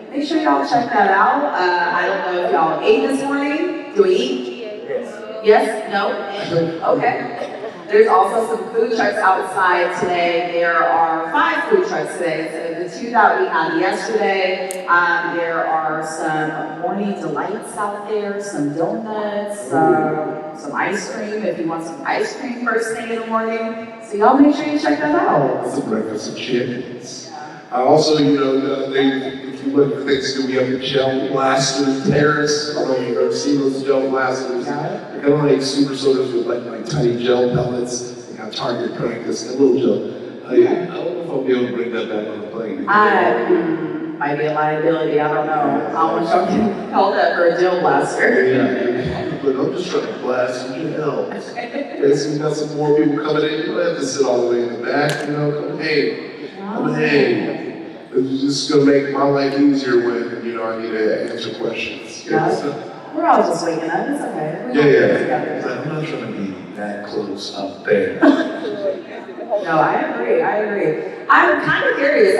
Make sure y'all check that out. I don't know if y'all ate this morning. Do we eat? Yes? No? Okay. There's also some food trucks outside today. There are 5 food trucks today. So the 2 that we had yesterday, there are some morning delights out there, some donuts, some ice cream if you want some ice cream first thing in the morning. So y'all make sure you check that out. Some breakfast and chickens. Also, if you look at things, we have the gel blaster terrace. I don't know if you've ever seen those gel blasters. They're kind of like super sodas with like tiny gel pellets. They got target practice, a little gel. I don't know if I'll be able to bring that back on the plane. Might be a liability, I don't know. I don't want y'all to get called up for a gel blaster. Yeah, but I'm just trying to blast some gel. Okay, so we got some more people coming in. You don't have to sit all the way in the back, Come hang. It's just gonna make my life easier when, I need to answer questions. We're all just waking up, it's okay. Yeah. I'm not trying to be that close up there. No, I agree. I'm kind of curious,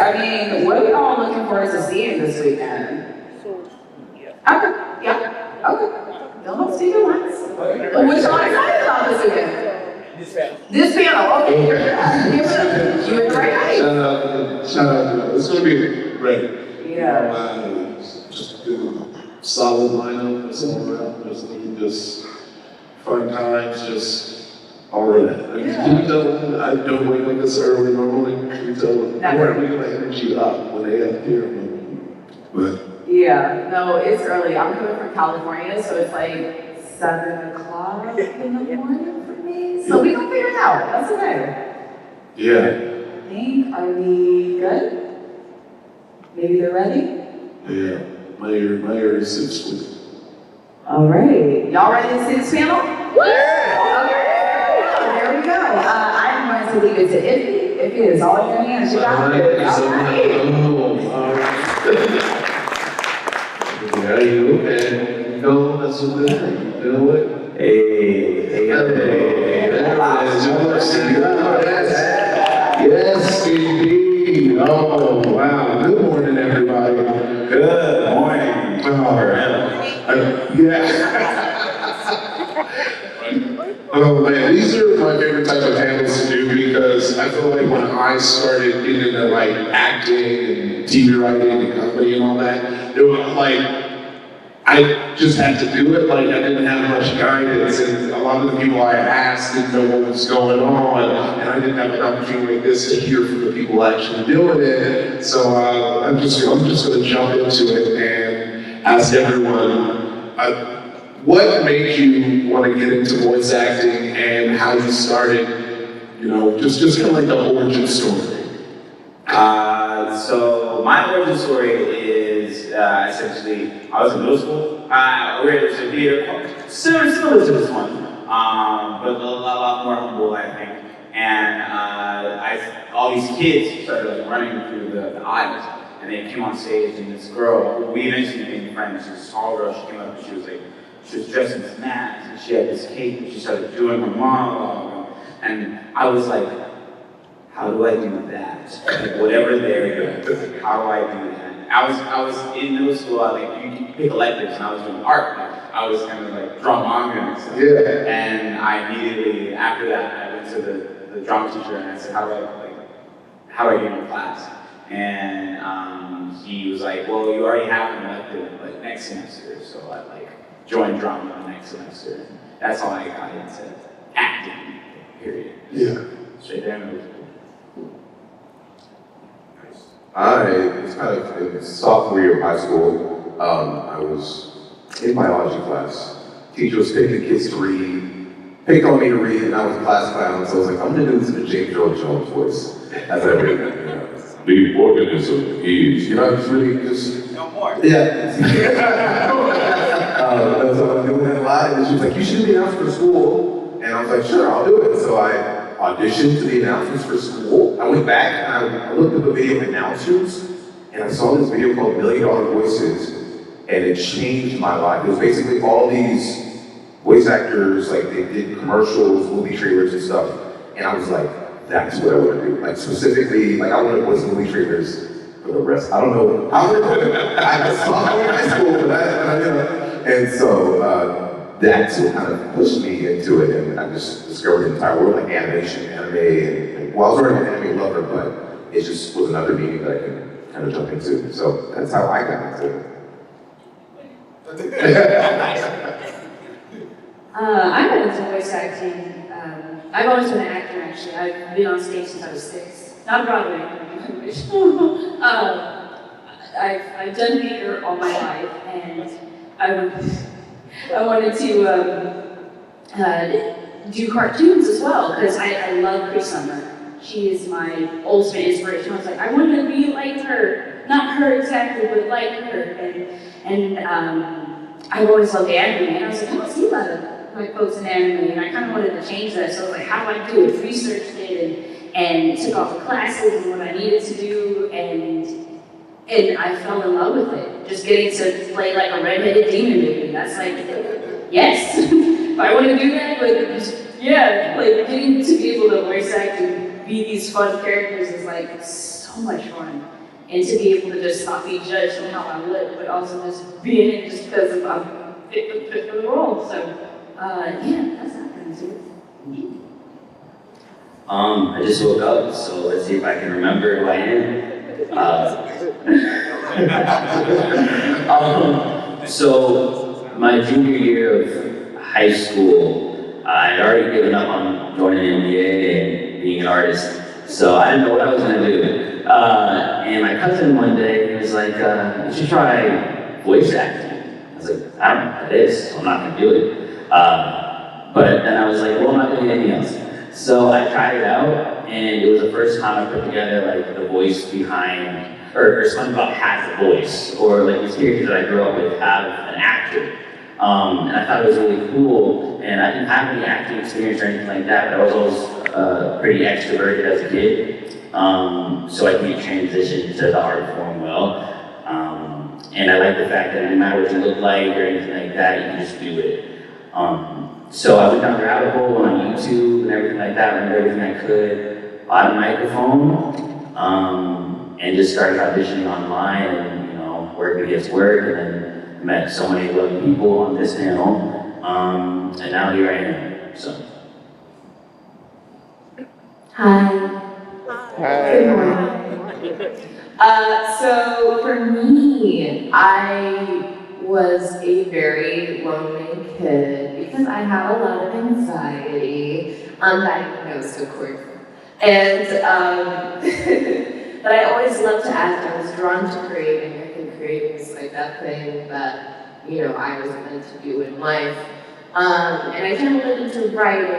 what are we all looking forward to seeing this weekend? Okay, yeah, okay. Don't speak at once. What y'all excited about this weekend? This panel, okay. You in the right height. Shout out. It's gonna be great. Yeah. Just a good, solid lineup. It's all around. Just fun times. Just all of that. Can you tell them I don't wake up this early normally? Can you tell them? We're making my energy up when they have beer. But yeah. No, it's early. I'm coming from California, so it's like 7 o'clock in the morning. So we gonna figure it out. That's okay. Yeah. Are we good? Maybe they're ready? Yeah. My ear is 6 feet. All right. Y'all ready to see this panel? Yeah. Okay. There we go. I'm going to leave it to Iffy. Iffy is all in your hands. You got it. All right. Yeah, you okay? No, that's a good thing. You know what? Hey. Yes, indeed. Oh, wow. Good morning, everybody. Good morning. Oh, man, these are my favorite type of panels to do because I feel like when I started getting into like acting and TV writing and comedy and all that, it was like, I just had to do it. Like, I didn't have much guidance, and a lot of the people I asked didn't know what was going on, and I didn't have an opportunity like this to hear from the people actually doing it. So I'm just going to jump into it and ask everyone, what made you want to get into voice acting, and how you started? Just kind of like the origin story. So my origin story is essentially, I was in middle school. We were at a theater similar to this one, but a lot more humble, I think. And all these kids started like running through the aisles, and they came on stage, and this girl, we eventually became friends. She was a tall girl. She came up, and she was dressed in this mask, and she had this cape, and she started doing her monologue, and I was like, how do I do that? Like, whatever they're doing, how do I do that? I was in middle school. You pick electives, and I was doing art. I was kind of like drama and stuff. Yeah. And I immediately after that I went to the drama teacher and I said, how do I get in class? And he was like, well, you already have an elective like next semester, so I joined drama the next semester. That's how I got into acting. Period. Yeah. Straight down. I was kind of in sophomore year of high school. I was in biology class. Teacher was picking kids to read, picked on me to read, and I was a class clown, so I was like, I'm gonna do this in the James Earl Jones voice as I read that. The organism is. It's really just. No more. Yeah. So I was doing that a lot, and she was like, you should be announced for school. And I was like, sure, I'll do it. So I auditioned to the announcements for school. I went back and I looked at the video announcers, and I saw this video called $1 Million Voices, and it changed my life. It was basically all these voice actors, like they did commercials, movie trailers and stuff, and I was like, that's what I want to do. Like specifically, like I want to voice movie trailers for the rest. I don't know how I saw it in high school, but and so that's what kind of pushed me into it, and I just discovered the entire world, like animation, anime, and well, I was already an anime lover, but it just was another medium that I could kind of jump into. So that's how I got into it. I got into voice acting. I've always been an actor, actually. I've been on stage since I was 6. Not Broadway. I've done theater all my life, and I wanted to do cartoons as well, because I love Chris Summer. She is my ultimate inspiration. I was like, I want to be like her. Not her exactly, but like her. And I've always loved anime, and I was like, I don't see a lot of my folks in anime, and I kind of wanted to change that. So I was like, how do I do it? Researched it and took all the classes and what I needed to do, and I fell in love with it. Just getting to play like a redheaded demon baby. That's like, yes, if I want to do that, like getting to be able to voice act and be these fun characters is like so much fun. And to be able to just not be judged on how I look, but also just be in it just because I'm fit for the role. So, that's happening too. I just woke up, so let's see if I can remember who I am. So my junior year of high school, I had already given up on joining the NBA and being an artist, so I didn't know what I was gonna do. And my cousin one day was like, you should try voice acting. I was like, I don't know what that is, so I'm not gonna do it. But then I was like, well, I'm not doing anything else. So I tried it out, and it was the first time I put together like the voice behind, or SpongeBob has a voice, or like these characters that I grew up with have an actor. And I thought it was really cool, and I didn't have any acting experience or anything like that, but I was always pretty extroverted as a kid. So I could transition to the art form well. And I like the fact that no matter what you look like or anything like that, you can just do it. So I went down the rabbit hole on YouTube and everything like that, learned everything I could, bought a microphone, and just started auditioning online and, work against work, and then met so many lovely people on this panel, and now here I am, so. Hi. Good morning. So for me, I was a very lonely kid because I had a lot of anxiety, undiagnosed of course. And, but I always loved to act. I was drawn to creating. I think creating is like that thing that, I was meant to do in life. And I kind of went into writing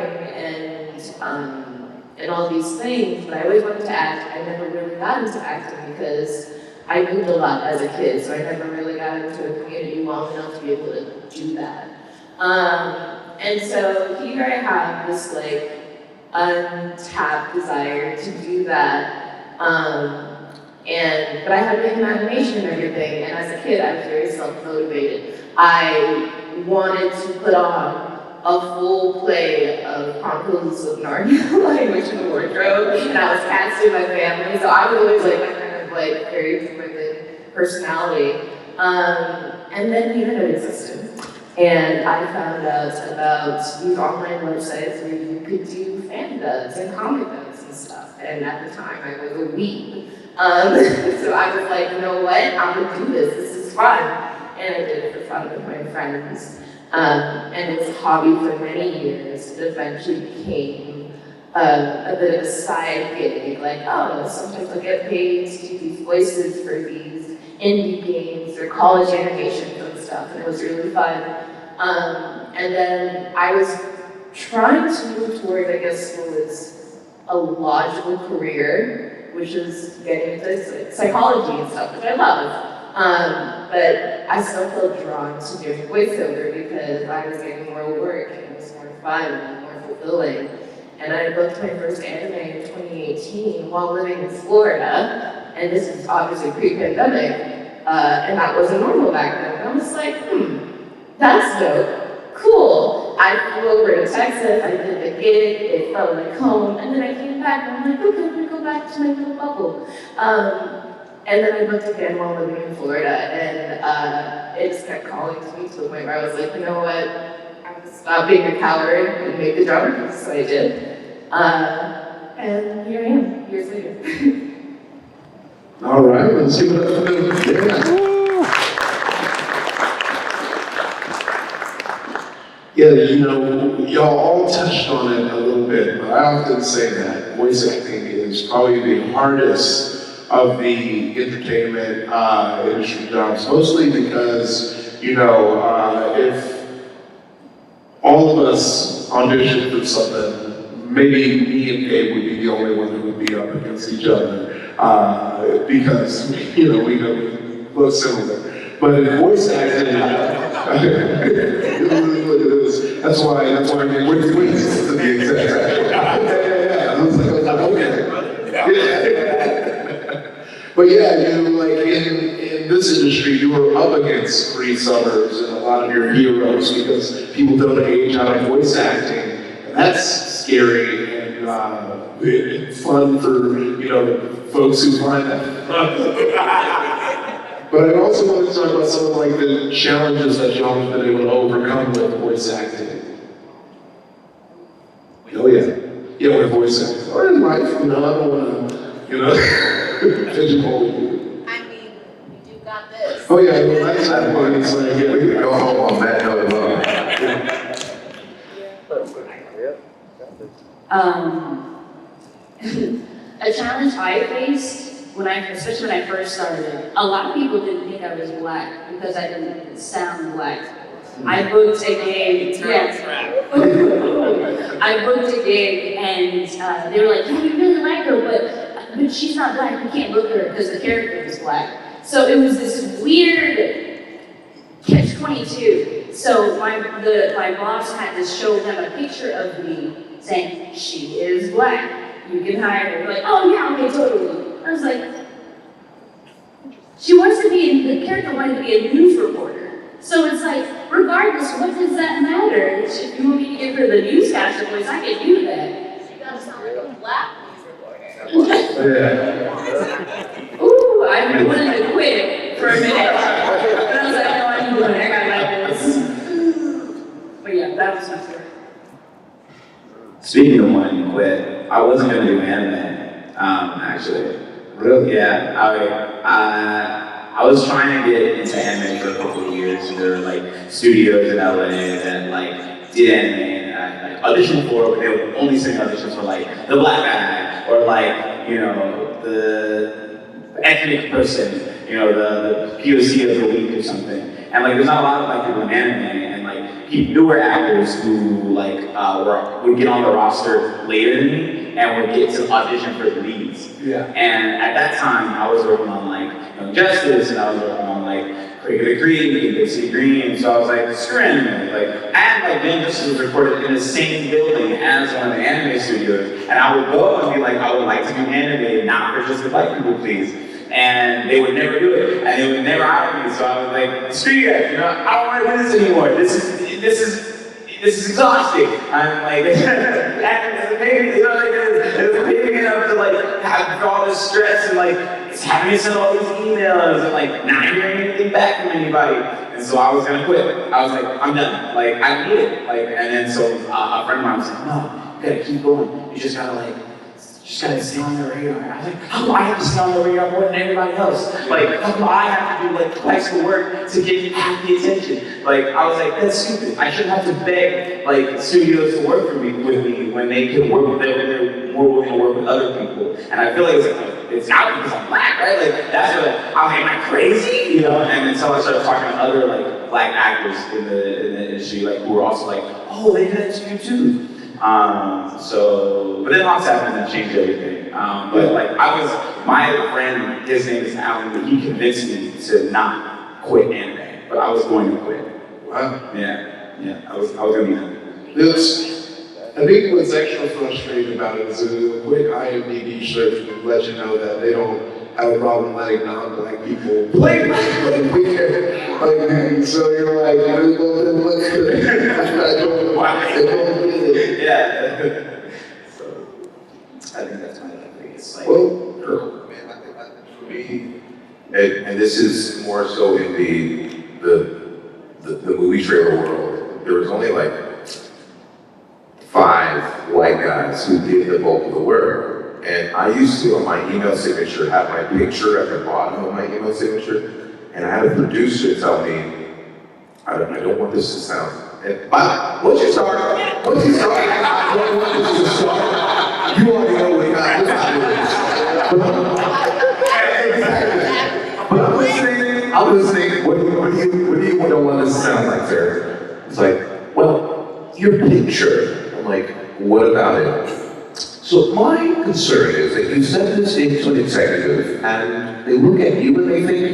and all these things, but I always wanted to act. I never really got into acting because I moved a lot as a kid, so I never really got into a community long enough to be able to do that. And so here I have this like untapped desire to do that. But I had a big imagination and everything, and as a kid I was very self-motivated. I wanted to put on a full play of Chronicles of Narnia, like Witch in the Wardrobe, and I was cast in my family, so I was always like very driven personality. And then the internet existed. And I found out about these online websites where you could do fan dubs and comic dubs and stuff. And at the time I was a weeb. So I was like, you know what, I'm gonna do this, this is fun. And I did it for fun with my friends. And it was a hobby for many years. It eventually became a bit of a side gig, like, oh, sometimes I get paid to do these voices for these indie games or college animations and stuff, and it was really fun. And then I was trying to move toward, I guess, what was a logical career, which is getting into psychology and stuff, which I love. But I still felt drawn to doing voiceover because I was getting more work and it was more fun and more fulfilling. And I booked my first anime in 2018 while living in Florida, and this is obviously pre-pandemic, and that wasn't normal back then. And I was like, that's dope, cool. I flew over to Texas, I did the gig, it felt like home, and then I came back and I'm like, okay, I'm gonna go back to my little bubble. And then I booked again while living in Florida, and it just kept calling to me to the point where I was like, you know what, I'm gonna stop being a coward and make the drama piece, so I did. And here I am, years later. All right, let's see what else. Yeah, you know, y'all all touched on it a little bit, but I often say that voice acting is probably the hardest of the entertainment industry jobs, mostly because, you know, if all of us auditioned for something, maybe me and Gabe would be the only one who would be up against each other, because, you know, we look similar. But in voice acting, that's why I mean, we're twins to be exact. Yeah. I was like, okay. But yeah, you know, like in this industry, you were up against Cree Summers and a lot of your heroes because people don't age out of voice acting. And that's scary and fun for, you know, folks who find that fun. But I also want to talk about some of like the challenges that y'all have been able to overcome with voice acting. Oh yeah. Yeah, with voice acting. Or in life, you know, I don't want to, you know. Pigeonhole you. I mean, you do got this. Oh yeah, well that's that one. It's like, yeah, we can go home on that note. A challenge I faced especially when I first started, a lot of people didn't think I was black because I didn't sound black. I booked a gig, I booked a gig and they were like, yeah, you really like her, but she's not black, you can't book her because the character is black. So it was this weird catch-22. So my boss had to show them a picture of me saying, she is black, you can hire her. They're like, oh yeah, okay, totally. I was like, the character wanted to be a news reporter. So it's like, regardless, what does that matter? If you want me to give her the newscaster voice, I can do that. You gotta sound like a black news reporter. Yeah. Ooh, I wanted to quit for a minute. But I was like, no, I'm doing it, I gotta like this. But yeah, that was my story. Speaking of wanting to quit, I wasn't gonna do anime, actually. Really? Yeah, I was trying to get into anime for a couple of years. There were like studios in LA that like did anime, and I like, auditioned for, but they would only send auditions for like the black guy or like, you know, the ethnic person, you know, the POC of the week or something. And like, there's not a lot of black people in anime, and like newer actors who like would get on the roster later than me and would get to audition for the leads. Yeah. And at that time, I was working on like Young Justice, and I was working on like Cricket the Creek and Big City Green. So I was like, screw anime. Like, and like Young Justice was recorded in the same building as one of the anime studios, and I would go and be like, I would like to do anime, not for just the black people, please. And they would never do it, and they would never hire me. So I was like, screw you guys, you know, I don't want to do this anymore. This is exhausting. I'm like, it's a pain enough to like have all this stress and like it's having to send all these emails and like not hearing anything back from anybody. And so I was gonna quit. I was like, I'm done. Like I need it. Like, and then so a friend of mine was like, no, you gotta keep going. You just gotta stay on the radar. I was like, how do I have to stay on the radar more than everybody else? Like, how do I have to do like twice the work to get half the attention? Like, I was like, that's stupid. I shouldn't have to beg like studios to work with me when they can work with they're more willing to work with other people. And I feel like it's like it's not because I'm black, right? Like, that's what, am I crazy? You know, and then so I started talking to other, like, black actors in the industry, like, who were also like, oh, they did that to you too. But then Hawks happened and changed everything. But like, my friend, his name is Alan, but he convinced me to not quit anime, but I was going to quit. Wow. Yeah, I was gonna be done. I think what's extra frustrating about it is a quick IMDb search will let you know that they don't have a problem letting non-black people play like, so you're like, well, then what's the, I don't get it. Yeah. So, I think that's my biggest, like, Well, Man, I think for me, and this is more so in the movie trailer world, there was only like 5 white guys who did the bulk of the work. And I used to, on my email signature, have my picture at the bottom of my email signature. And I had a producer tell me, I don't want this to sound. And once you start, I don't want this to start. You already know what But I'm listening. What do you don't want this to sound like, sir? It's like, well, your picture. I'm like, what about it? So my concern is that you send this into an executive and they look at you and they think,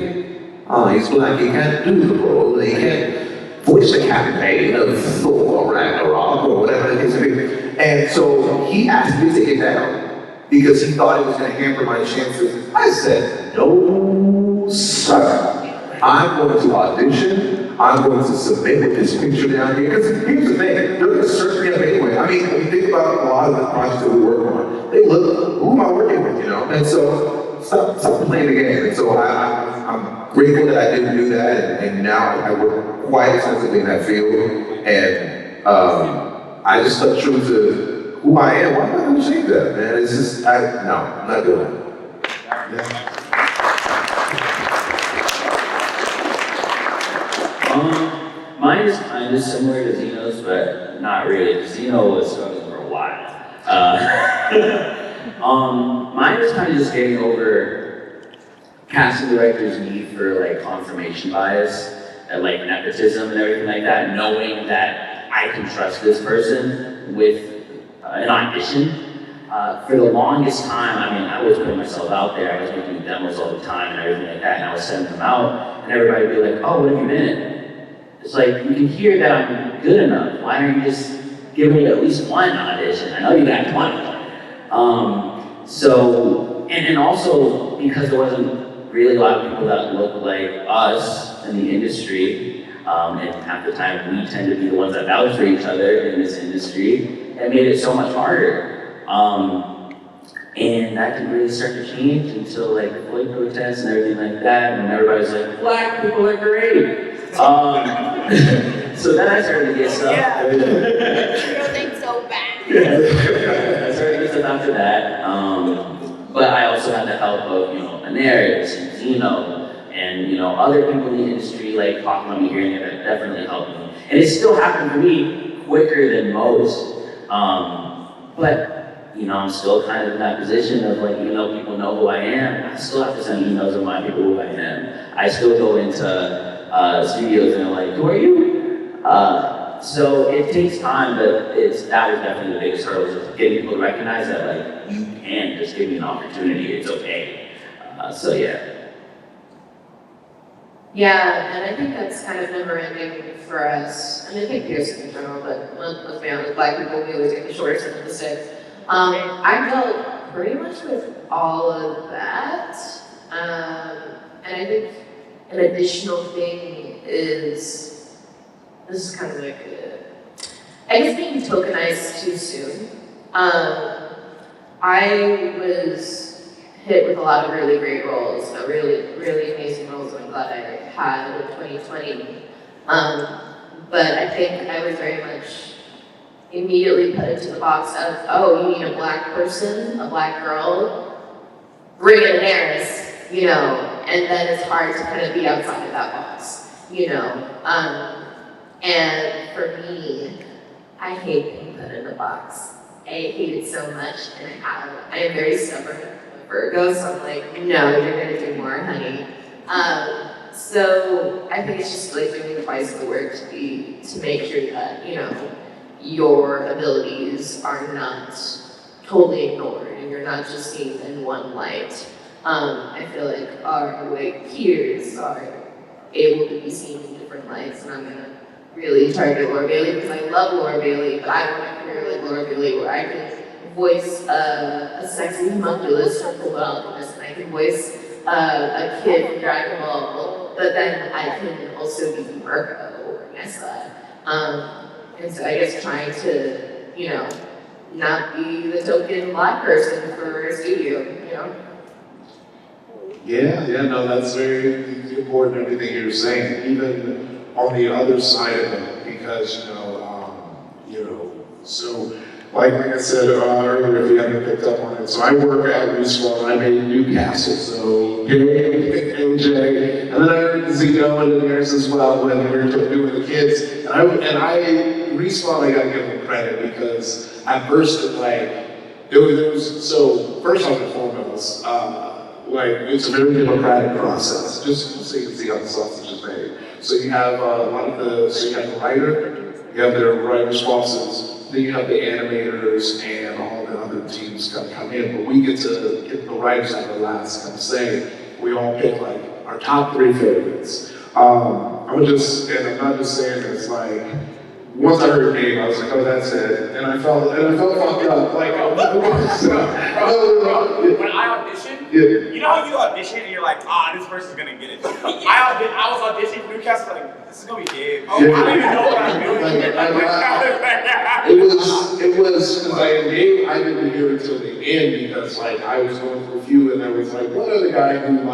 he's black, he can't do the role, he can't voice the campaign of Thor or Ragnarok or whatever it is. And so he asked me to take it down because he thought it was going to hamper my chances. I said, no, sir. I'm going to audition. I'm going to submit with this picture down here. Because here's the thing, they're going to search me up anyway. I mean, when you think about a lot of the projects that we work on, they look, who am I working with, you know? And so, stop playing the game. And so I'm grateful that I didn't do that. And now I work quite extensively in that field. And I just stuck true to who I am. Why am I going to change that, man? It's just, no, I'm not doing it. Yeah. Mine is kind of similar to Zeno's, but not really. Zeno was struggling for a while. Mine was kind of just getting over casting directors' need for like confirmation bias and like nepotism and everything like that, knowing that I can trust this person with an audition. For the longest time, I mean, I was putting myself out there. I was making demos all the time and everything like that, and I was sending them out, and everybody would be like, "Oh, what have you been in?" It's like, you can hear that I'm good enough. Why aren't you just giving me at least one audition? I know you got 20. And also, because there wasn't really a lot of people that looked like us in the industry, and half the time we tend to be the ones that vouch for each other in this industry, it made it so much harder. And that didn't really start to change until like the Floyd protests and everything like that, and everybody's like, black people are great. So then I started to get stuff. Yeah. You're think so bad. I started to get stuff after that. But I also had the help of, Anairis and Zeno and, other people in the industry like talking about me here and there that definitely helped me. And it still happened for me quicker than most. But I'm still kind of in that position of like, even though people know who I am, I still have to send emails to remind people who I am. I still go into studios and they're like, who are you? So it takes time, but that was definitely the biggest hurdle, is getting people to recognize that like, you can just give me an opportunity, it's okay. Yeah, and I think that's kind of never ending for us. I mean, I think Pearson in general, but let's be honest, black people, we always get the shortest end of the stick. I dealt pretty much with all of that. And I think an additional thing is, this is kind of like, I guess being tokenized too soon. I was hit with a lot of really great roles, really, really amazing roles, and I'm glad I had in 2020. But I think I was very much immediately put into the box of, oh, you need a black person, a black girl, bring in Anairis, and then it's hard to kind of be outside of that box, And for me, I hate being put in a box. I hate it so much, and I am very stubborn Virgo, so I'm like, no, you're gonna do more, honey. So I think it's just like doing twice the work to make sure that, you know, your abilities are not totally ignored and you're not just seen in one light. I feel like our peers are able to be seen in different lights, and I'm gonna really target Laura Bailey because I love Laura Bailey, but I want a career like Laura Bailey where I can voice a sexy homunculus from Full Metal Alchemist, and I can voice a kid from Dragon Ball, but then I can also be Marco or Nessa. And so I guess trying to, you know, not be the token black person for a studio, you know? Yeah, no, that's very important, everything you're saying, even on the other side of it, because, so, like I said earlier, if you haven't picked up on it, so I work at Respawn, I'm in Newcastle, so Gabe, AJ, and then I heard Zeno and Anairis as well when we were doing the kids, and I Respawn, I gotta give them credit, because at first, it was so, first off and foremost, it's a very democratic process, just so you can see how the sausage is made. So you have you have the writer, you have their writer's bosses, then you have the animators and all the other teams come in, but we get to get the writers have the last kind of say. We all pick like our top 3 favorites. I'm not just saying this, once I heard Gabe, I was like, oh, that's it. And I felt fucked up. When I auditioned, yeah. you know how you audition and you're like, this person's gonna get it. I was auditioning for Newcastle, like, this is gonna be Gabe. Oh, Yeah. I don't even know what I'm doing. It was, because I didn't hear it until the end, because I was going through a few, and there was one other guy who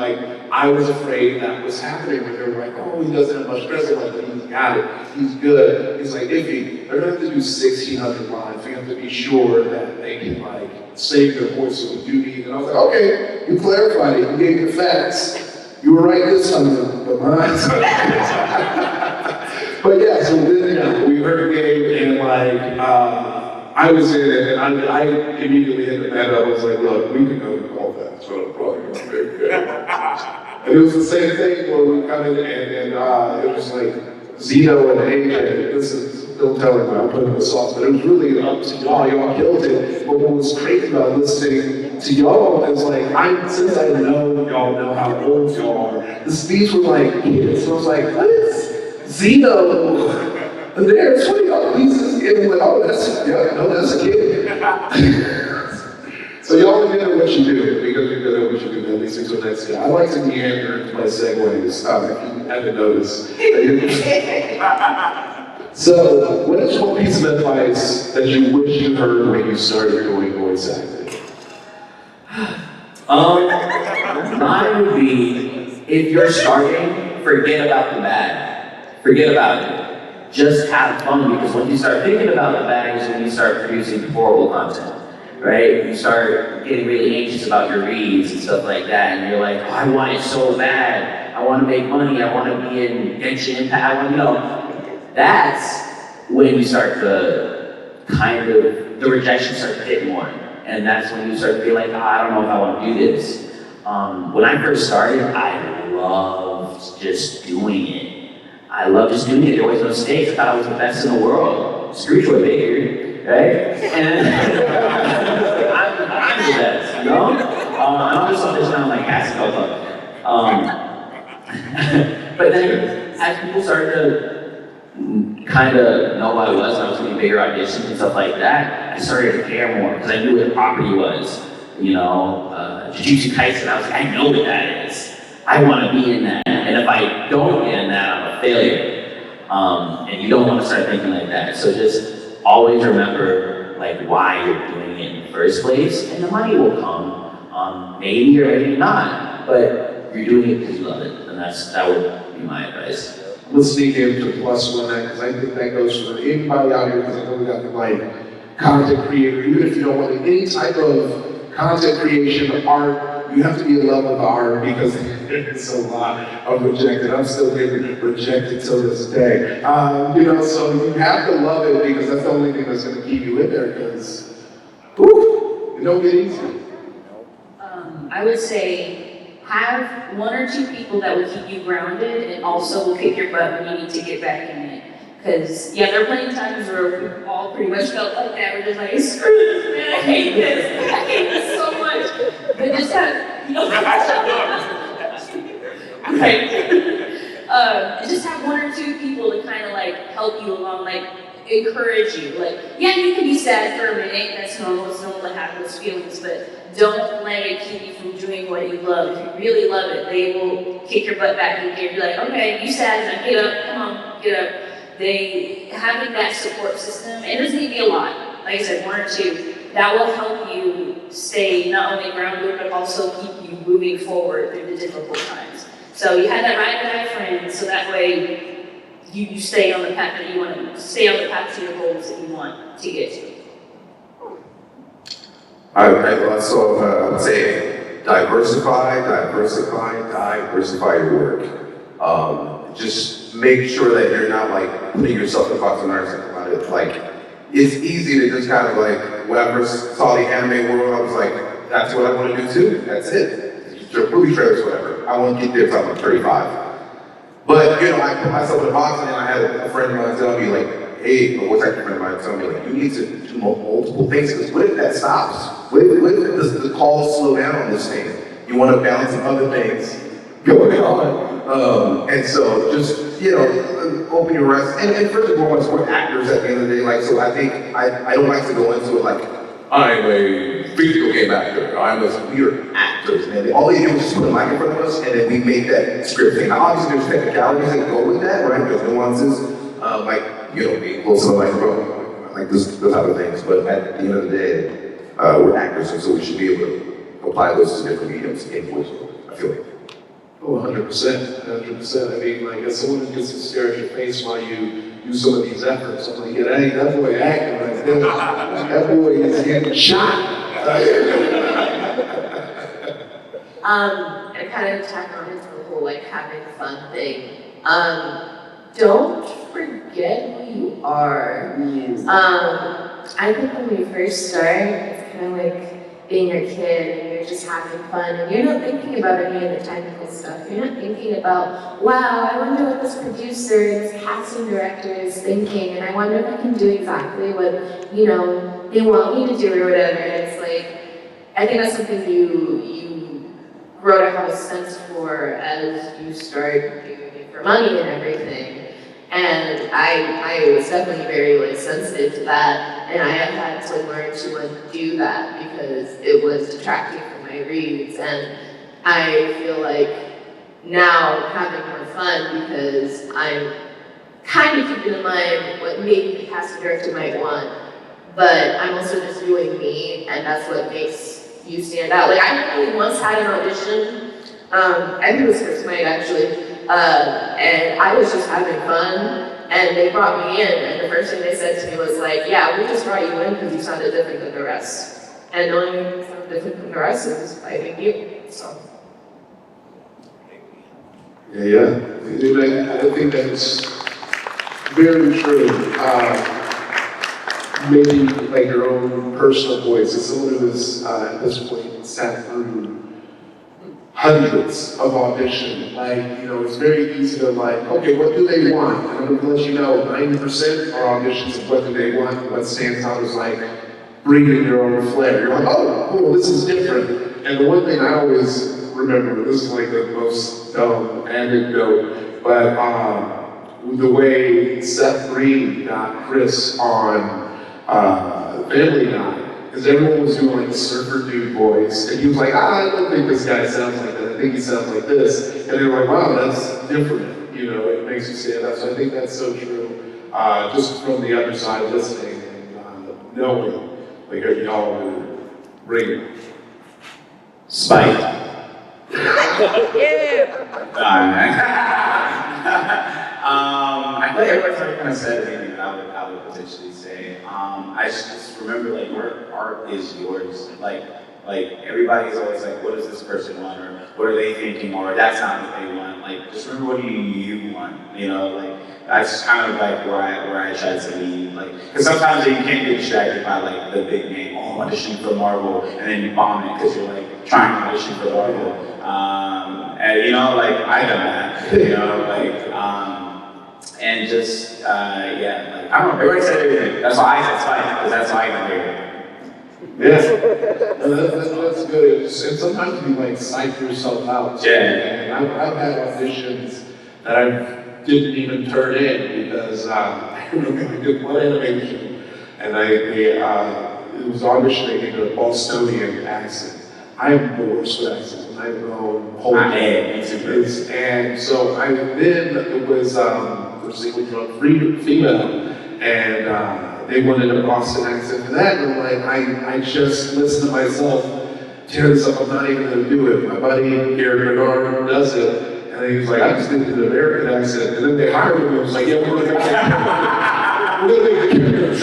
I was afraid that was happening, where they were like, oh, he doesn't have much charisma, but he's got it, he's good. He's like, iffy, they're gonna have to do 1,600 lines, we have to be sure that they can save their voice with duty. And I was like, okay, you clarified it, you gave the facts. You were right this time, but mine. But yeah, so then we heard Gabe, and I was in it, and I immediately hit the net up. I was like, look, we can go to all that, so I'm probably gonna make it. And it was the same thing where we come in, and it was like Zeno and AJ. This is don't tell him I'm putting this off, but it was really up to y'all. Y'all killed it. But what was crazy about listening to y'all is since I know y'all know how old y'all are, these were kids. So I was like, what is Zeno? And there's 20 y'all pieces, and I'm like, oh, that's a kid. So y'all are good at what you do, because you're good at what you do, at least until next year. I like to meander into my segues, if you haven't noticed. So, what is one piece of advice that you wish you heard when you started doing voice acting? Mine would be, if you're starting, forget about the bag. Forget about it. Just have fun, because when you start thinking about the bag is when you start producing horrible content, right? You start getting really anxious about your reads and stuff like that, and you're like, oh, I want it so bad. I want to make money. I want to be in Genshin Impact. That's when you start to the rejection starts to hit more. And that's when you start to feel like, I don't know if I want to do this. When I first started, I loved just doing it. There was no stakes. I thought I was the best in the world. Screw Troy Baker, right? And I'm the best, And I'm just on this now basketball club. But then as people started to kind of know who I was getting bigger auditions and stuff like that, I started to care more, because I knew what the property was. Jujutsu Kaisen, I was like, I know what that is. I want to be in that. And if I don't get in that, I'm a failure. And you don't want to start thinking like that. So just always remember why you're doing it in the first place, and the money will come. Maybe or maybe not, but you're doing it because you love it, and that would be my advice. Let's sneak into +1 that, because I think that goes for anybody out here, because I know we got the content creator, even if you don't want any type of content creation, art, you have to be in love with the art, because it's a lot of rejected. I'm still getting rejected till this day. So you have to love it, because that's the only thing that's going to keep you in there, because it don't get easy. I would say have 1 or 2 people that will keep you grounded and also will kick your butt when you need to get back in it. Because, yeah, there are plenty of times where we all pretty much felt like that. We're just like, screw this, man, I hate this. I hate this so much. But just have, you know, right. Just have 1 or 2 people to kind of like help you along, like encourage you. Like, yeah, you can be sad for a minute, that's normal, it's normal to have those feelings, but don't let it keep you from doing what you love. If you really love it, they will kick your butt back in gear. Be like, okay, you sad, now get up, come on, get up. Having that support system, and it doesn't need to be a lot, like I said, 1 or 2, that will help you stay not only grounded, but also keep you moving forward through the difficult times. So you have that ride or die friend, so that way you stay on the path that you want to, stay on the path to your goals that you want to get to. I would say diversify your work. Just make sure that you're not like putting yourself in a box and learning something about it. Like, it's easy to just kind of like, when I first saw the anime world, I was like, that's what I want to do too, that's it. Movie trailers, whatever. I want to get there until I'm 35. But, you know, I put myself in a box and then I had a friend of mine tell me like, hey, or what's that friend of mine tell me like, you need to do multiple things, because what if that stops? What if the calls slow down on this thing? You want to balance some other things going on. And so just, you know, open your eyes. And first and foremost, we're actors at the end of the day. Like, so I think I don't like to go into it like, I'm a video game actor. We're actors. And all they do is just put a mic in front of us, and then we make that script thing. Now, obviously, there's technicalities that go with that, right? There's nuances, like, you know, being close to the microphone, like those type of things. But at the end of the day, we're actors, and so we should be able to apply those to different mediums in voice. I feel like. Oh, 100%, 100%. I mean, like, if someone gets to stare at your face while you do some of these efforts, I'm like, yeah, that boy acting like that. That boy is getting shot. And kind of tack on into the whole like having fun thing. Don't forget who you are. I think when we first start, it's kind of like being a kid and you're just having fun and you're not thinking about any of the technical stuff. You're not thinking about, wow, I wonder what this producer and this casting director is thinking, and I wonder if I can do exactly what, you know, they want me to do or whatever. And it's like, I think that's something you grow to have a sense for as you start doing it for money and everything. And I was definitely very like sensitive to that, and I have had to learn to undo that because it was detracting from my reads. And I feel like now having more fun because I'm kind of keeping in mind what maybe the casting director might want, but I'm also just doing me, and that's what makes you stand out. Like, I only once had an audition, I think it was first night actually, and I was just having fun, and they brought me in, and the first thing they said to me was like, yeah, we just brought you in because you sounded different than the rest. And the only reason you sound different than the rest is by being you, so. Yeah. I think that's very true. Maybe like your own personal voice. As someone who has at this point sat through hundreds of auditions, like, you know, it's very easy to like, okay, what do they want? And I'm gonna let you know, 90% are auditions of what do they want. What stands out is like bringing your own flair. You're like, oh, cool, this is different. And the one thing I always remember, this is like the most dumb anecdote, but the way Seth Green got Chris on Family Guy, because everyone was doing like the surfer dude voice, and he was like, I don't think this guy sounds like that, I think he sounds like this, and they were like, wow, that's different, you know, it makes you stand out. So I think that's so true, just from the other side listening and knowing, like, y'all would bring Spike. I feel like everybody's already kind of said anything that I would potentially say. I just remember, like, your art is yours. Like everybody's always like, what does this person want, or what are they thinking, or that's not what they want. Like, just remember what you want. You know, like that's kind of like where I try to lead. Like, because sometimes you can't get distracted by like the big name. Oh, I'm auditioning for Marvel, and then you bomb it because you're like trying to audition for Marvel. And you know, like I've done that. You know, like and just yeah, like I don't know. Everybody said everything. That's why I said it's fine because that's why I'm here. Yeah, that's good. And sometimes you like psych yourself out. Yeah. And I've had auditions that I didn't even turn in because I remember I did one animation and it was auditioning in a Bostonian accent. I am the worst with accents, and I know Polish. And so I then it was female, and they wanted a Boston accent for that, and I'm like, I just listened to myself tear this up. I'm not even going to do it. My buddy Gary Bernard does it, and he was like, I just did an American accent, and then they hired him. I was like, yeah, we're going to make the character.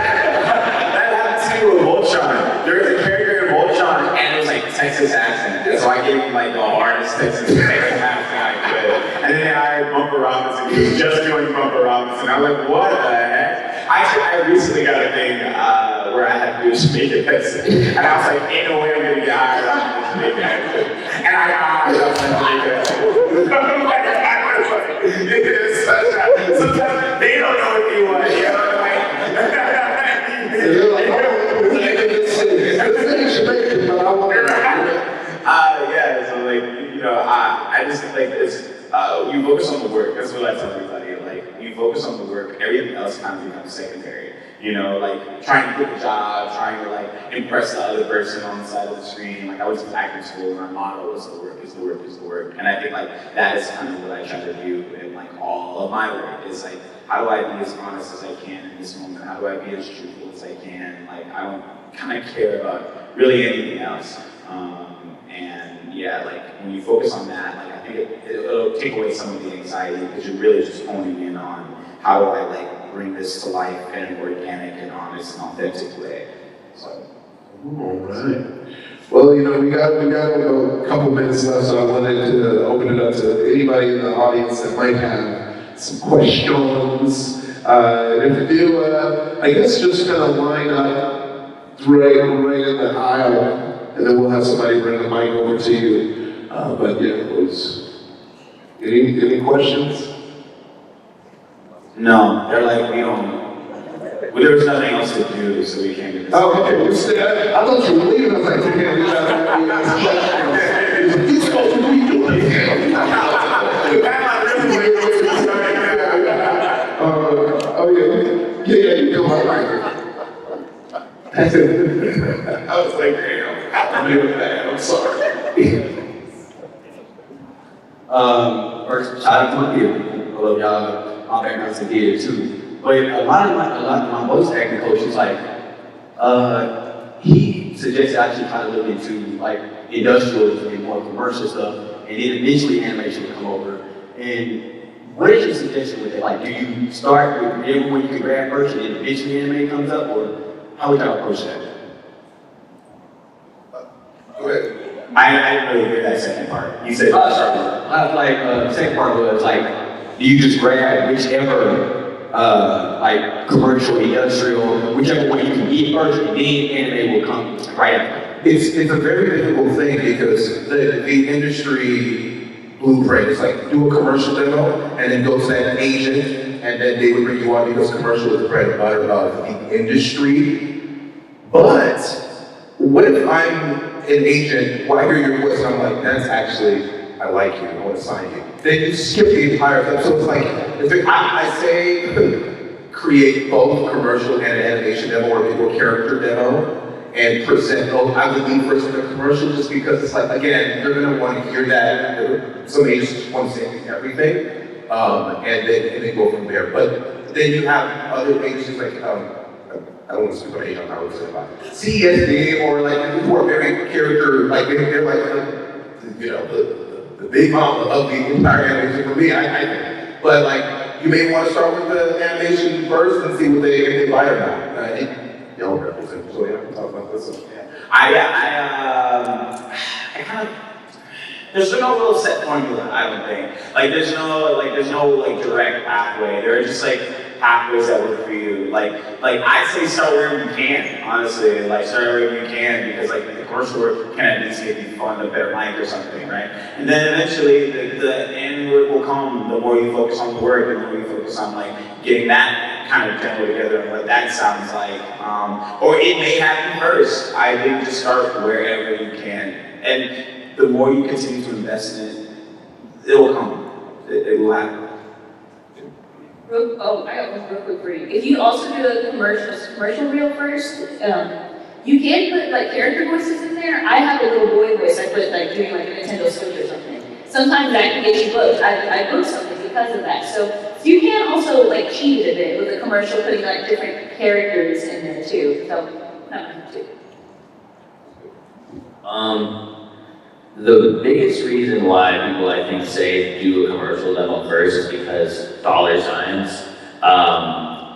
That happened to me with Voltron. There was a character in Voltron, and it was like Texas accent, and so I gave him like the hardest Texas accent I could. And then they hired Bumper Robinson. He was just doing Bumper Robinson. I was like, what the heck? Actually, I recently got a thing where I had to do a Jamaican accent, and I was like, ain't no way I'm gonna get hired on this Jamaican accent. And I got hired on this Jamaican accent. Sometimes they don't know what they want, you know what I mean? Yeah, so like, you know, I just think it's, you focus on the work, that's what I tell everybody, like, you focus on the work, everything else kind of becomes secondary. You know, like, trying to get a job, trying to, like, impress the other person on the side of the screen. Like, I went to acting school, and our motto is the work, is the work, is the work. And I think, like, that is kind of what I try to do in, like, all of my work, is, like, how do I be as honest as I can in this moment? How do I be as truthful as I can? Like, I don't kind of care about really anything else. And yeah, like when you focus on that, like I think it'll take away some of the anxiety because you're really just honing in on how do I like bring this to life in an organic and honest and authentic way. So. All right. Well, you know, we got a couple minutes left, so I wanted to open it up to anybody in the audience that might have some questions. And if you do, I guess just kind of line up right in the aisle. And then we'll have somebody bring the mic over to you. But yeah, it was, any questions? No, they're like, we don't, well, there was nothing else to do, so we came to this. Oh, okay, I thought you were leaving, I was like, okay, we got He's supposed to be doing this. Oh yeah, you feel my mic. I was like, damn. I'm doing that. I'm sorry. First, shout out to my theater. I love y'all. My background's in theater too. But a lot of my voice acting coach is like, he suggested I should kind of look into like industrial and more commercial stuff, and then eventually animation would come over. And what is your suggestion with it? Like, do you start with whatever one you can grab first, and then eventually anime comes up, or how would y'all approach that? Go ahead. I didn't really hear that second part. You said, the second part was like, do you just grab whichever, like commercial, industrial, whichever one you can get first, and then anime will come right after? It's a very difficult thing because the industry blueprint is like do a commercial demo and then go to that agent and then they would bring you on because commercial is the bread and butter of the industry. But what if I'm an agent, well, I hear your voice and I'm like, that's actually, I like you, I want to sign you. Then you skip the entire thing. So it's like, I say create both commercial and an animation demo or a character demo and present both. I would leave first in the commercial just because it's like, again, you're going to want to hear that. Some agents just want to say everything and then go from there. But then you have other agencies like, I don't want to speak on agent, I would say about CSD or like people who are very character, like they're like, you know, the big mama of the entire animation for me, I think. But like, you may want to start with the animation first and see what if they buy or not. Y'all represent, so yeah, we can talk about this. So, yeah. I kind of, there's no real set formula, I don't think. Like there's no direct pathway. There are just like pathways that work for you. Like I'd say start wherever you can, honestly. Like start wherever you can, because like the commercial work can at least make you fund a better mic or something, right? And then eventually the end work will come. The more you focus on the work, the more you focus on like getting that kind of demo together and what that sounds like. Or it may happen first. I think just start wherever you can. And the more you continue to invest in it, it will come. It will happen. I got one real quick for you. If you also do a commercial reel first, you can put like character voices in there. I have a little boy voice I put like doing like a Nintendo Switch or something. Sometimes that can get you booked. I booked something because of that. So you can also like cheat a bit with a commercial, putting like different characters in there too. So that might too. The biggest reason why people, I think, say do a commercial demo first is because dollar signs.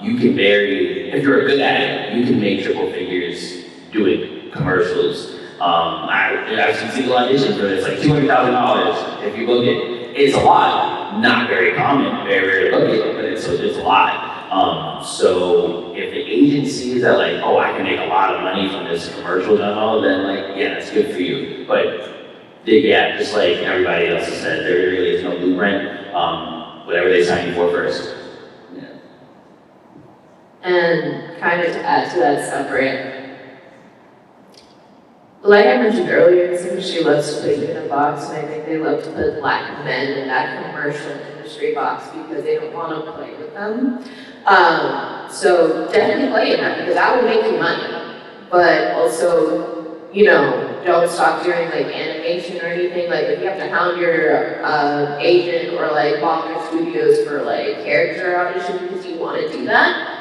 You can if you're good at it, you can make triple figures doing commercials. I've seen single auditions where it's like $200,000 if you book it. It's a lot, not very common, very rare to book it, but it's a lot. So if the agency is that like, oh, I can make a lot of money from this commercial demo, then like, yeah, it's good for you. But yeah, just like everybody else has said, there really is no blueprint. Whatever they sign you for first. Yeah. And kind of to add to that separate, like I mentioned earlier, this industry loves to put you in a box, and I think they love to put Black men in that commercial industry box because they don't want to play with them. So definitely play in that because that will make you money. But also, don't stop doing like animation or anything. Like if you have to hound your agent or like Baller Studios for like character audition because you want to do that,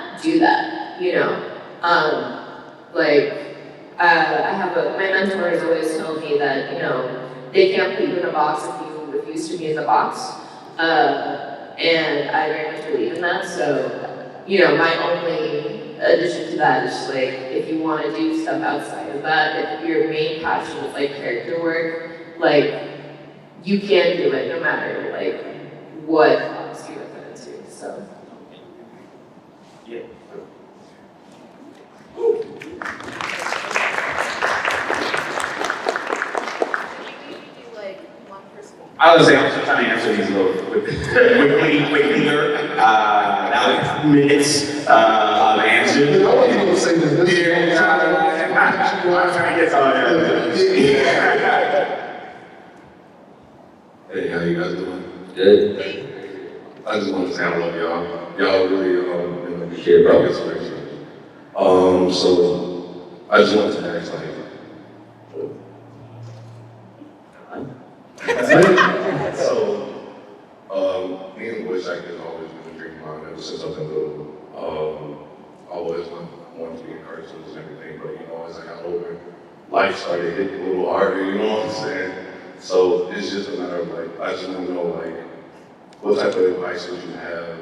my mentor has always told me that, they can't put you in a box if you refuse to be in the box. And I very much believe in that. So, my only addition to that is like, if you want to do stuff outside of that, if your main passion is like character work, like you can do it no matter like what box you're put into. So. Yeah. I was saying, I'm just trying to answer these a little quickly. That was minutes of answers. I wasn't gonna say this. I'm trying to get Hey, how you guys doing? Good. I just want to say I love y'all. Y'all really, Shit, bro. inspiration. So I just wanted to ask, me and voice acting has always been a dream of mine ever since I've been little. I always wanted to be in cartoons and everything, but as I got older, life started hitting a little harder, you know what I'm saying? So it's just a matter of I just want to know what type of advice would you have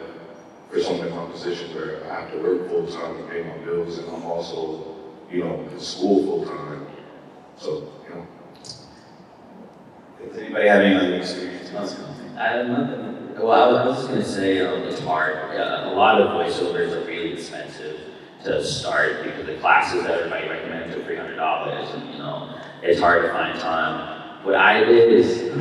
for someone in my position where I have to work full time to pay my bills and I'm also, in school full time. So, Does anybody have any other experience? I have nothing. Well, I was just gonna say it's hard. A lot of voiceovers are really expensive to start because the classes that everybody recommends are $300, and it's hard to find time. What I did is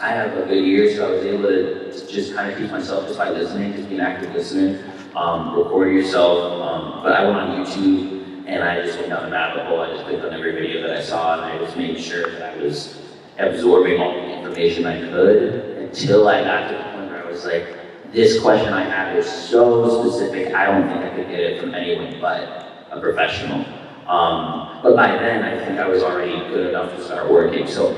I have a good ear, so I was able to just kind of teach myself just by listening, just being an active listener. Record yourself. But I went on YouTube and I just went down the rabbit hole. I just clicked on every video that I saw and I just made sure that I was absorbing all the information I could until I got to the point where I was like, this question I have is so specific, I don't think I could get it from anyone but a professional. But by then, I think I was already good enough to start working. So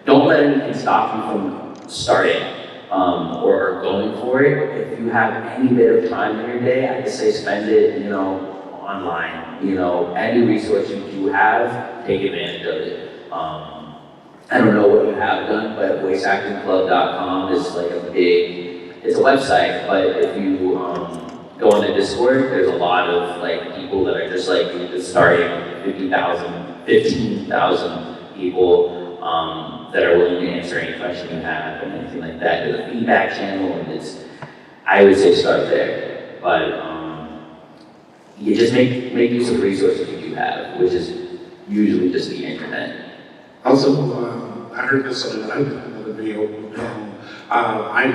don't let anything stop you from starting or going for it. If you have any bit of time in your day, I would say spend it, online. Any resource you do have, take advantage of it. I don't know what you have done, but voiceactingclub.com is like it's a website, but if you go on the Discord, there's a lot of people that are just starting 15,000 people that are willing to answer any question you have and anything like that. There's a feedback channel, and I would say start there. But you just make use of resources that you have, which is usually just the internet. Also, I heard this on another video. I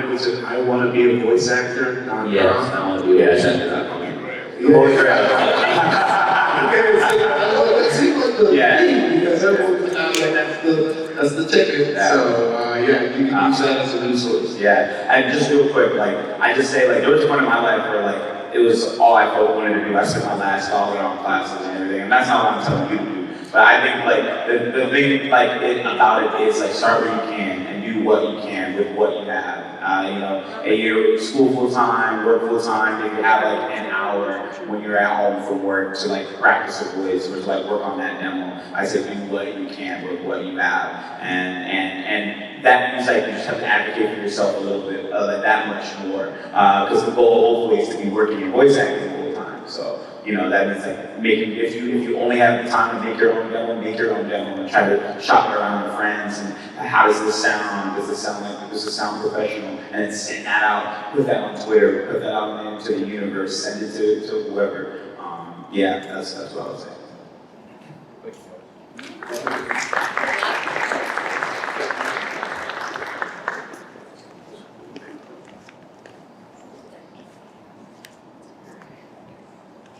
want to be a voice actor. Yes, I want to do that. It seems like the Yeah. thing, because everyone's that's the ticket. So yeah, you can use that as a resource. Yeah, and just real quick, like, I just say, like, there was a point in my life where, like, it was all I wanted to do. I spent my last dollar on classes and everything, and that's not what I'm telling you to do. But I think, like, the thing, like, about it is, like, start where you can and do what you can with what you have. You know, and you're school full-time, work full-time, maybe have, like, an hour when you're at home from work to, like, practice a voice or to, like, work on that demo. I say do what you can with what you have. And that means, like, you just have to advocate for yourself a little bit, like, that much more. Because the goal hopefully is to be working in voice acting full-time. So, you know, that means, like, if you only have the time to make your own demo, make your own demo and try to shop it around with friends and how does this sound? Does this sound professional? And then send that out, put that on Twitter, put that out into the universe, send it to whoever. Yeah, that's what I would say.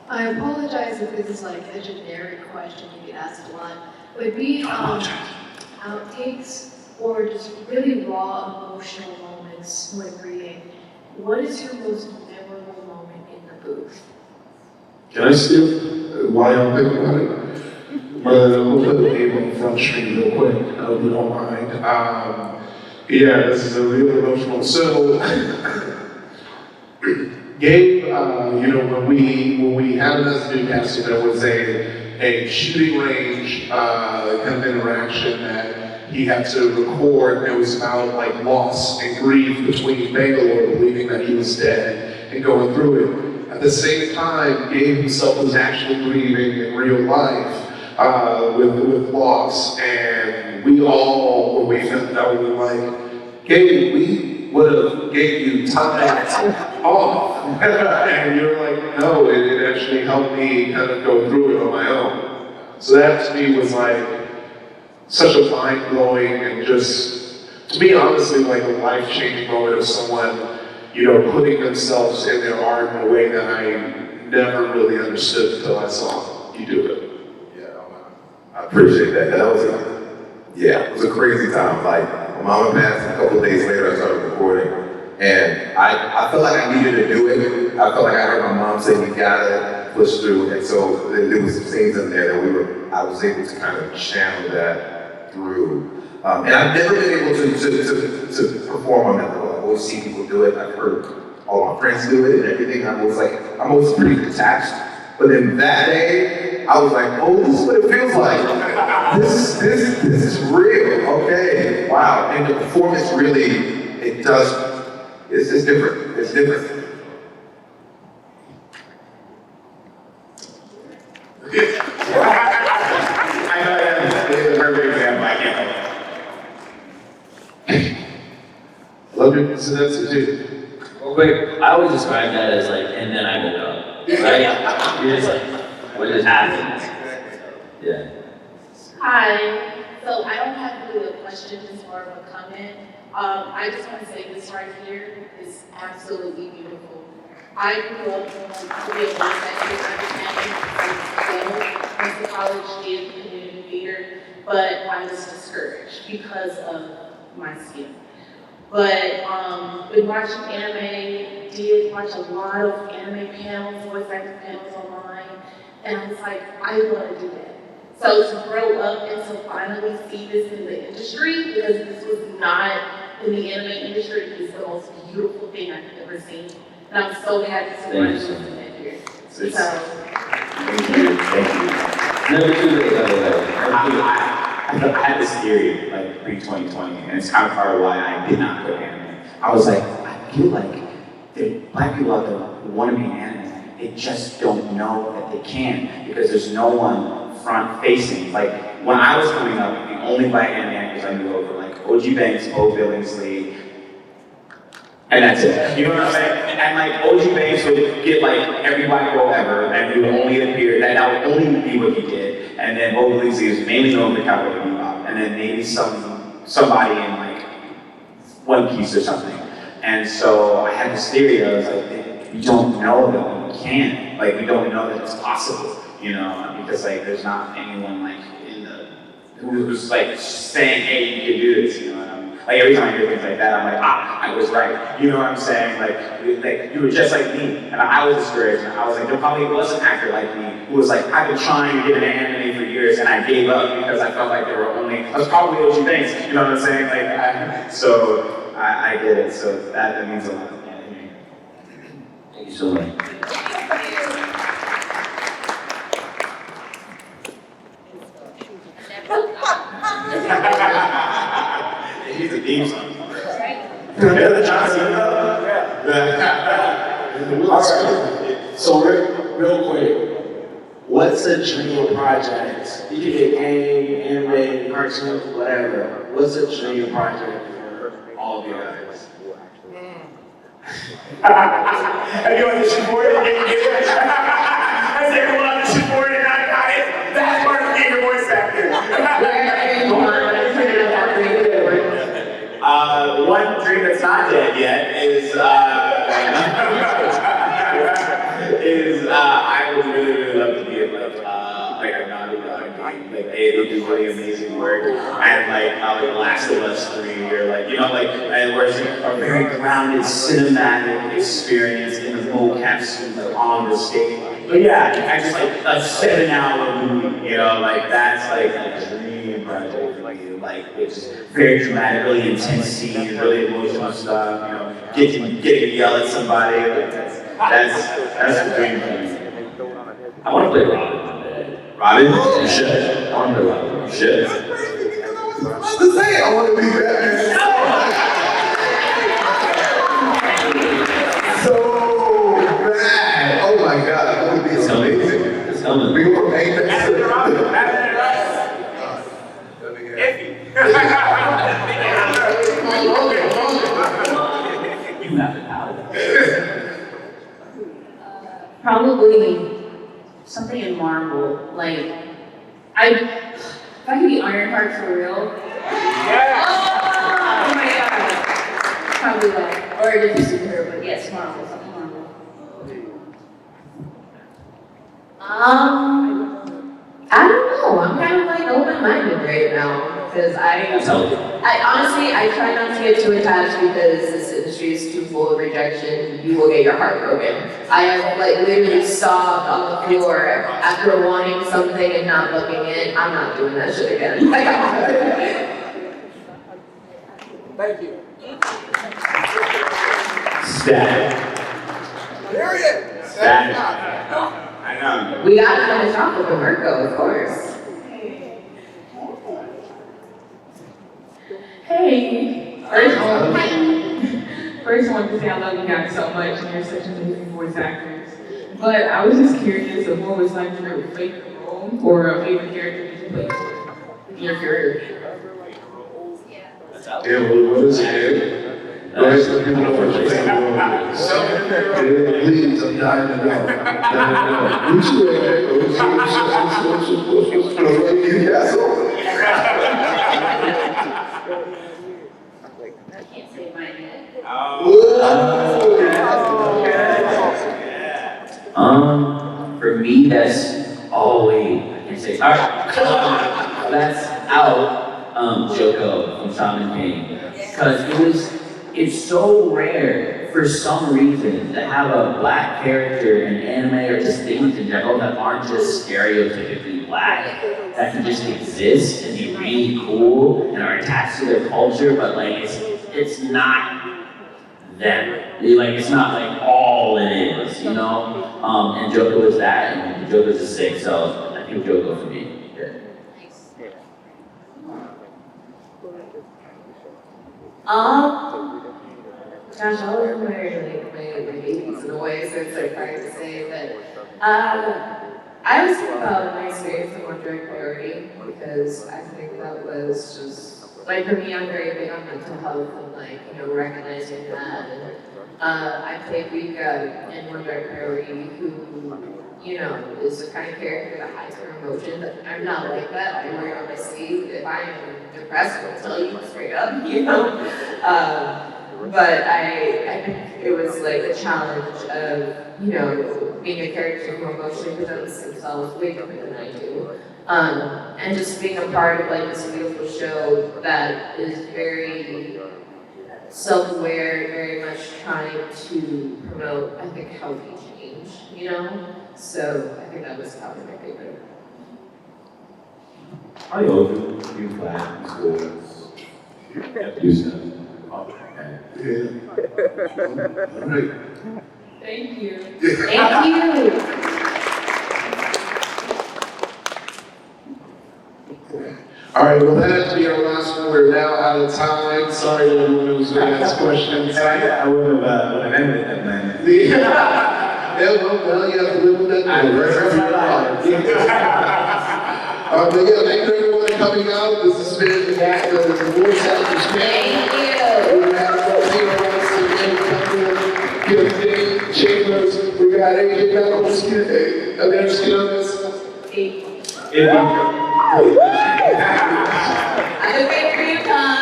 I apologize if this is like a generic question you get asked a lot. Would be outtakes or just really raw emotional moments when reading. What is your most memorable moment in the booth? Can I steal while y'all think about it? But we'll put the name on the front screen real quick. I hope you don't mind. Yeah, this is a real emotional. So, Gabe, you know, when we had this Newcastle, there was a shooting range kind of interaction that he had to record. It was about like loss and grief between Beckles believing that he was dead and going through it. At the same time, Gabe himself was actually grieving in real life with loss, and we all, when we found out, we were like, Gabe, we would have gave you time off. And you were like, no, it actually helped me kind of go through it on my own. So that to me was like such a mind-blowing and just, to me honestly, like a life-changing moment of someone, you know, putting themselves in their art in a way that I never really understood until I saw you do it. I appreciate that. That was it was a crazy time. Like, my mama passed, a couple of days later I started recording. And I felt like I needed to do it. I felt like I heard my mom say, we gotta push through. And so there was some things in there that I was able to kind of channel that through. And I've never been able to perform on that level. I've always seen people do it. I've heard all my friends do it and everything. I'm always pretty detached. But then that day, I was like, oh, this is what it feels like. This is real, okay, wow. And the performance really, it's different, it's different. I know that's a perfect example, I can't help it. Love your incidences too. Real quick, I always describe that as like, and then I woke up, right? You're just like, what just happened? Yeah. Hi. So I don't have really a question, just more of a comment. I just want to say this right here is absolutely beautiful. I grew up in a voice acting. I went to college, did community theater, but I was discouraged because of my skin. But been watching anime, did watch a lot of anime panels, voice acting panels online, and I was like, I want to do that. So to grow up and to finally see this in the industry, because this was not in the anime industry, is the most beautiful thing I've ever seen. And I'm so happy to watch it here. So. Thank you. Never too late, by the way. I had this theory, like, pre-2020, and it's kind of part of why I did not put anime. I was like, I feel like the black people out there who want to be in anime, they just don't know that they can, because there's no one front-facing. Like, when I was coming up, the only black anime actors I knew of were, like, OG Banks, O Billingsley, and that's it. You know what I'm saying? And like OG Banks would get like every black role ever, and he would only appear, that would only be what he did. And then O Billingsley was mainly known for Cowboy Bebop, and then maybe somebody in like One Piece or something. And so I had this theory, I was like, we don't know that we can. Like, we don't know that it's possible, you know, because like there's not anyone like in the, who's like saying, hey, you can do this, you know. Like every time I hear things like that, I'm like, I was right. You know what I'm saying? Like you were just like me, and I was discouraged. And I was like, there probably was an actor like me who was like, I've been trying to get into anime for years, and I gave up because I felt like there were only. I was probably OG Banks. You know what I'm saying? Like, I get it. So that means a lot. Thank you so much. He's a theme song. Alright, so real quick, what's a dream project? You can get game, anime, cartoon, whatever. What's a dream project for all of you guys? Have you auditioned for it? Has everyone auditioned for it and not got it? That's part of being a voice actor. One dream that's not dead yet is I would really love to be in like a Naughty Dog game. Like they do really amazing work, and like Last of Us 3 or like and where it's a very grounded cinematic experience in a mocap suit like on the stage. But yeah, I just like a 7-hour movie, that's like a dream project for you. Like it's very dramatic, really intense scenes, really emotional stuff. Getting to yell at somebody. Like that's the dream for me. I want to play Robin. Robin? You should. I want to play Robin. You should. I was about to say, I want to be Batman. So bad. Oh my God, that would be amazing. It's coming. We were made that. You have the power. Probably something in Marvel. Like, if I could be Ironheart for real. Yeah. Oh my God. Probably or a different superhero, but yes, Marvel. Something Marvel. I don't know. I'm kind of like open-minded right now because I honestly try not to get too attached because this industry is too full of rejection. You will get your heart broken. I have literally sobbed on the floor after wanting something and not looking it. I'm not doing that shit again. Thank you. Static. Period. Static. I know. We gotta finish off with the Mirko, of course. Hey! First I want to say I love you guys so much and you're such amazing voice actors. But I was just curious of what was like your favorite role or a favorite character that you played in your career. Yeah, what is it? Go ahead, let people know what you're saying. Please, I'm dying to know. Who's Newcastle? I can't say mine yet. For me, that's wait, I can't say. All right, that's out. Joko from Shaman King, because it's so rare for some reason to have a black character in anime or just things in general that aren't just stereotypically black, that can just exist and be really cool and are attached to their culture, but it's not them. It's not all it is, and Joko is that, and Joko's a 6, so I think Joko for me. Gosh, all of my babies in a way, so it's hard to say, but I was thinking about my experience in One Direct Priority because I think that was just like for me, I'm very big on mental health and like, you know, recognizing that. And I play Rika in Woodbury Prairie, who, you know, is the kind of character that hides her emotion. But I'm not like that. I wear it on my sleeve. If I am depressed, I'll tell you straight up, you know. But I think it was like a challenge of, you know, being a character who emotionally presents themselves way different than I do. And just being a part of like this beautiful show that is very self-aware, very much trying to promote, I think, healthy change, you know? So I think that was probably my favorite. I hope you flat schools. You said. All right. Thank you. Thank you. All right, well, that has to be our last one. We're now out of time. Sorry to everyone who was going to ask questions. I would have ended that, man. Yeah, well, you have to live with that. But yeah, thank you everyone for coming out. This has been the Voice Actors Panel. We have Zeno Robinson, Gabe Chambers. We got Beckles, Anairis Quiñones. I'm a great for you, Con.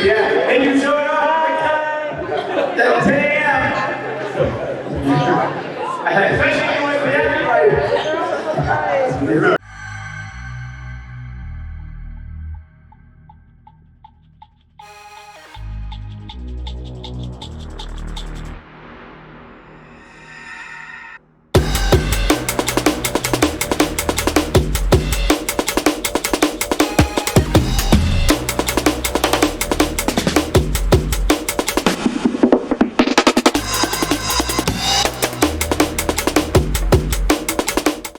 Yeah, and you showed up at 10 a.m. Especially when you went to the